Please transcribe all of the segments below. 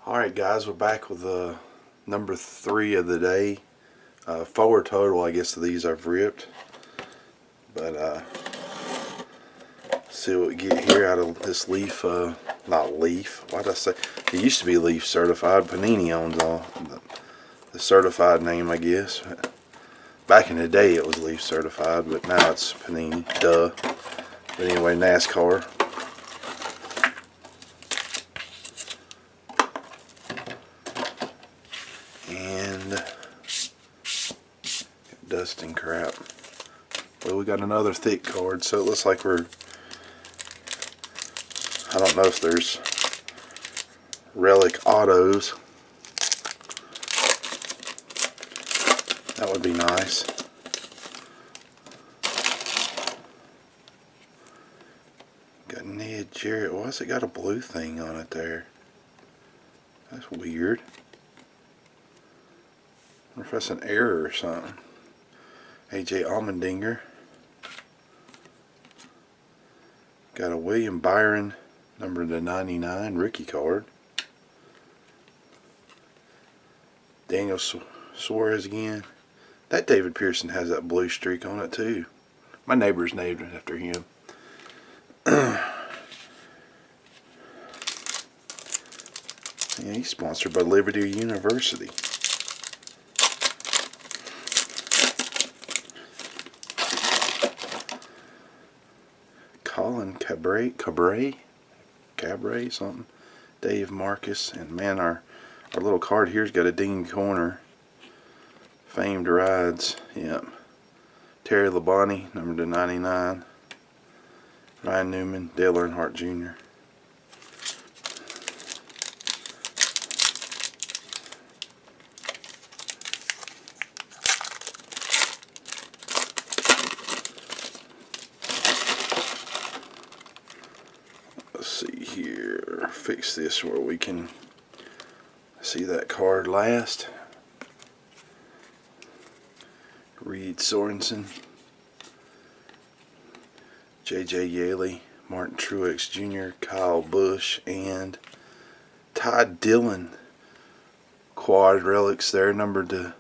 Alright guys, we're back with number 3 of the day. 4 total, I guess, of these I've ripped. But see what we get here out of this Leaf, not Leaf, why did I say, it used to be Leaf Certified. Panini owns all the certified name, I guess. Back in the day it was Leaf Certified, but now it's Panini, duh. But anyway, NASCAR. And dust and crap. Well, we got another thick card, so it looks like we're, I don't know if there's relic autos. That would be nice. Got Ned Jarrett. Why's it got a blue thing on it there? That's weird. I wonder if that's an error or something. AJ Allmendinger. Got a William Byron, number to 99, rookie card. Daniel Suarez again. That David Pearson has that blue streak on it too. My neighbor's named it after him. Yeah, he's sponsored by Liberty University. Colin Cabre something. Dave Marcus, and man, our little card here's got a dinged corner. Famed rides, yep. Terry Labonte, number to 99. Ryan Newman, Dale Earnhardt Jr. Let's see here, fix this where we can see that card last. Reed Sorensen, J.J. Yaley, Martin Truex Jr., Kyle Busch, and Ty Dillon. Quad relics there, numbered to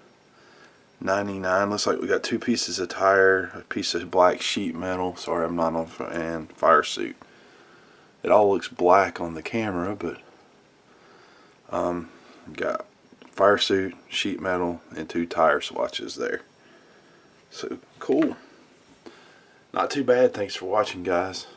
99. Looks like we got 2 pieces of tire, a piece of black sheet metal. Sorry, I'm not on, and fire suit. It all looks black on the camera, but got fire suit, sheet metal, and 2 tire swatches there. So cool. Not too bad. Thanks for watching, guys.